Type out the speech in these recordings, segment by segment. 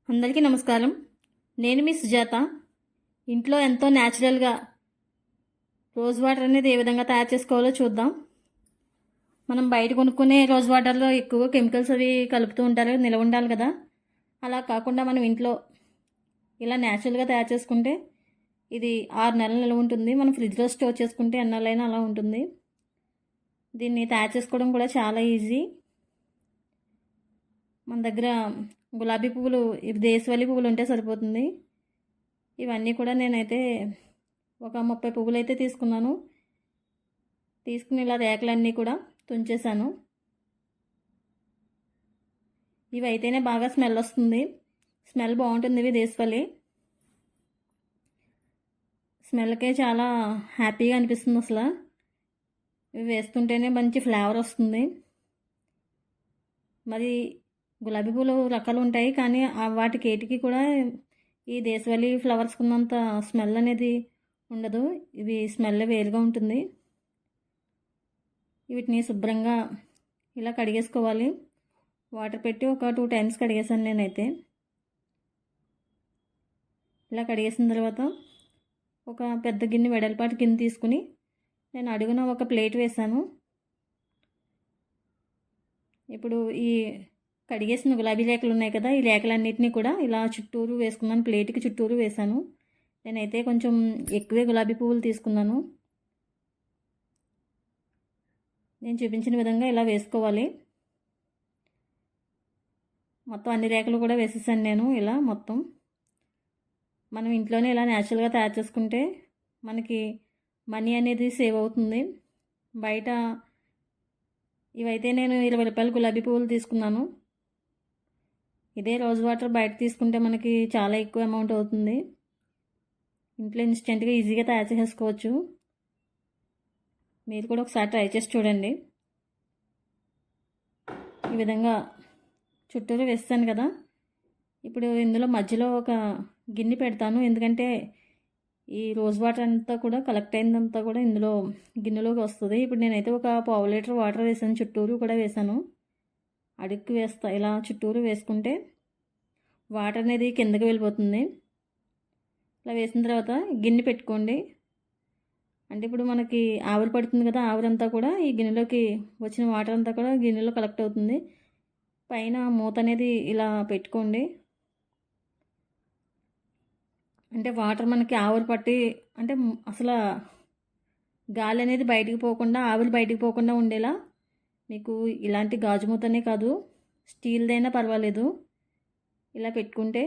అందరికీ నమస్కారం. నేను మీ సుజాత. ఇంట్లో ఎంతో న్యాచురల్గా రోజ్ వాటర్ అనేది ఏ విధంగా తయారు చేసుకోవాలో చూద్దాం. మనం బయట కొనుక్కునే రోజ్ వాటర్లో ఎక్కువ కెమికల్స్ అవి కలుపుతూ ఉంటారు, నిలవ ఉండాలి కదా. అలా కాకుండా మనం ఇంట్లో ఇలా న్యాచురల్గా తయారు చేసుకుంటే ఇది 6 నెలలు నిలవ ఉంటుంది. మనం ఫ్రిడ్జ్లో స్టోర్ చేసుకుంటే ఎన్నాళ్ళైనా అలా ఉంటుంది. దీన్ని తయారు చేసుకోవడం కూడా చాలా ఈజీ. మన దగ్గర గులాబీ పువ్వులు, ఇవి దేశవాళీ పువ్వులు ఉంటే సరిపోతుంది. ఇవన్నీ కూడా నేనైతే ఒక 30 పువ్వులు అయితే తీసుకున్నాను. తీసుకుని ఇలా రేకులన్నీ కూడా తుంచేసాను. ఇవి అయితేనే బాగా స్మెల్ వస్తుంది. స్మెల్ బాగుంటుంది. ఇవి దేశవాళీ స్మెల్కే చాలా హ్యాపీగా అనిపిస్తుంది. అసలు ఇవి వేస్తుంటేనే మంచి ఫ్లేవర్ వస్తుంది. మరి గులాబీ పూలు రకాలు ఉంటాయి, కానీ వాటికి ఏటికి కూడా ఈ దేశవాళీ ఫ్లవర్స్ ఉన్నంత స్మెల్ అనేది ఉండదు. ఇవి స్మెల్ వేరుగా ఉంటుంది. వీటిని శుభ్రంగా ఇలా కడిగేసుకోవాలి. వాటర్ పెట్టి ఒక 2 టైమ్స్ కడిగేసాను నేనైతే. ఇలా కడిగేసిన తర్వాత ఒక పెద్ద గిన్నె, వెడల్పాటి గిన్నె తీసుకుని నేను అడుగున ఒక ప్లేట్ వేసాను. ఇప్పుడు ఈ కడిగేసిన గులాబీ రేకులు ఉన్నాయి కదా, ఈ రేకులన్నిటినీ కూడా ఇలా చుట్టూరు వేసుకున్నాను. ప్లేట్కి చుట్టూరు వేసాను. నేనైతే కొంచెం ఎక్కువే గులాబీ పువ్వులు తీసుకున్నాను. నేను చూపించిన విధంగా ఇలా వేసుకోవాలి. మొత్తం అన్ని రేకులు కూడా వేసేసాను నేను. ఇలా మొత్తం మనం ఇంట్లోనే ఇలా న్యాచురల్గా తయారు చేసుకుంటే మనకి మనీ అనేది సేవ్ అవుతుంది. బయట ఇవైతే నేను 20 రూపాయలు గులాబీ పువ్వులు తీసుకున్నాను. ఇదే రోజ్ వాటర్ బయట తీసుకుంటే మనకి చాలా ఎక్కువ అమౌంట్ అవుతుంది. ఇంట్లో ఇన్స్టెంట్గా ఈజీగా తయారు చేసుకోవచ్చు. మీరు కూడా ఒకసారి ట్రై చేసి చూడండి. ఈ విధంగా చుట్టూరు వేస్తాను కదా. ఇప్పుడు ఇందులో మధ్యలో ఒక గిన్నె పెడతాను, ఎందుకంటే ఈ రోజ్ వాటర్ అంతా కూడా కలెక్ట్ అయిందంతా కూడా ఇందులో గిన్నెలోకి వస్తుంది. ఇప్పుడు నేనైతే ఒక 1/2 లీటర్ వాటర్ వేసాను. చుట్టూరు కూడా వేసాను. అడుక్కి వేస్తా. ఇలా చుట్టూరు వేసుకుంటే వాటర్ అనేది కిందకి వెళ్ళిపోతుంది. ఇలా వేసిన తర్వాత గిన్నె పెట్టుకోండి. అంటే ఇప్పుడు మనకి ఆవిరి పడుతుంది కదా, ఆవిరంతా కూడా ఈ గిన్నెలోకి వచ్చిన వాటర్ అంతా కూడా గిన్నెలో కలెక్ట్ అవుతుంది. పైన మూత అనేది ఇలా పెట్టుకోండి. అంటే వాటర్ మనకి ఆవిరి పట్టి, అంటే అసలు గాలి అనేది బయటికి పోకుండా, ఆవిరి బయటికి పోకుండా ఉండేలా మీకు ఇలాంటి గాజు మూతనే కాదు, స్టీల్దైనా పర్వాలేదు, ఇలా పెట్టుకుంటే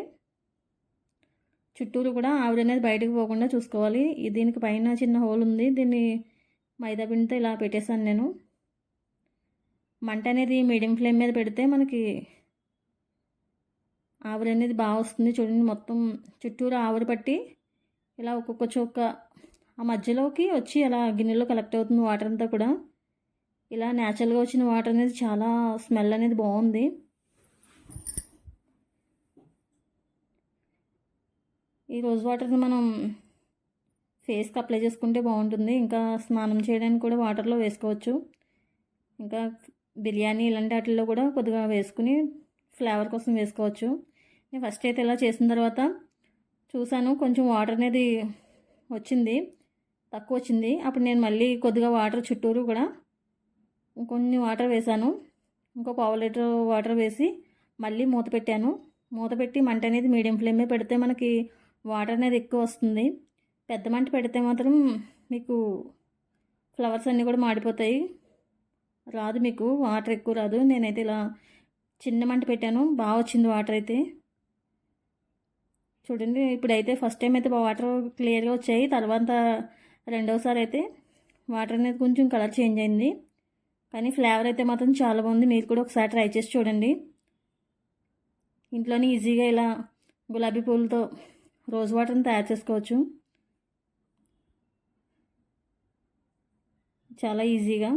చుట్టూరు కూడా ఆవిరి అనేది బయటకు పోకుండా చూసుకోవాలి. దీనికి పైన చిన్న హోల్ ఉంది. దీన్ని మైదా పిండితో ఇలా పెట్టేశాను నేను. మంట అనేది మీడియం ఫ్లేమ్ మీద పెడితే మనకి ఆవిరి అనేది బాగా వస్తుంది. చూడండి, మొత్తం చుట్టూరు ఆవిరి పట్టి ఇలా ఒక్కొక్క చొక్క ఆ మధ్యలోకి వచ్చి అలా గిన్నెలో కలెక్ట్ అవుతుంది వాటర్ అంతా కూడా. ఇలా న్యాచురల్గా వచ్చిన వాటర్ అనేది చాలా స్మెల్ అనేది బాగుంది. ఈ రోజ్ వాటర్ని మనం ఫేస్కి అప్లై చేసుకుంటే బాగుంటుంది. ఇంకా స్నానం చేయడానికి కూడా వాటర్లో వేసుకోవచ్చు. ఇంకా బిర్యానీ ఇలాంటి వాటిల్లో కూడా కొద్దిగా వేసుకుని ఫ్లేవర్ కోసం వేసుకోవచ్చు. నేను ఫస్ట్ అయితే ఇలా చేసిన తర్వాత చూసాను, కొంచెం వాటర్ అనేది వచ్చింది, తక్కువ వచ్చింది. అప్పుడు నేను మళ్ళీ కొద్దిగా వాటర్ చుట్టూరు కూడా కొన్ని వాటర్ వేసాను. ఇంకో 1/2 లీటర్ వాటర్ వేసి మళ్ళీ మూత పెట్టాను. మూత పెట్టి మంట అనేది మీడియం ఫ్లేమే పెడితే మనకి వాటర్ అనేది ఎక్కువ వస్తుంది. పెద్ద మంట పెడితే మాత్రం మీకు ఫ్లవర్స్ అన్నీ కూడా మాడిపోతాయి, రాదు, మీకు వాటర్ ఎక్కువ రాదు. నేనైతే ఇలా చిన్న మంట పెట్టాను, బాగా వచ్చింది వాటర్ అయితే. చూడండి, ఇప్పుడైతే ఫస్ట్ టైం అయితే వాటర్ క్లియర్గా వచ్చాయి. తర్వాత రెండవసారి అయితే వాటర్ అనేది కొంచెం కలర్ చేంజ్ అయింది, కానీ ఫ్లేవర్ అయితే మాత్రం చాలా బాగుంది. మీరు కూడా ఒకసారి ట్రై చేసి చూడండి. ఇంట్లోనే ఈజీగా ఇలా గులాబీ పూలతో రోజ్ వాటర్ని తయారు చేసుకోవచ్చు, చాలా ఈజీగా.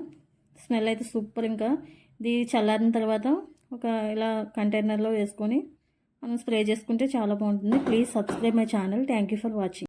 స్మెల్ అయితే సూపర్. ఇంకా ఇది చల్లారిన తర్వాత ఒక ఇలా కంటైనర్లో వేసుకొని మనం స్ప్రే చేసుకుంటే చాలా బాగుంటుంది. Please subscribe my channel. Thank you for watching.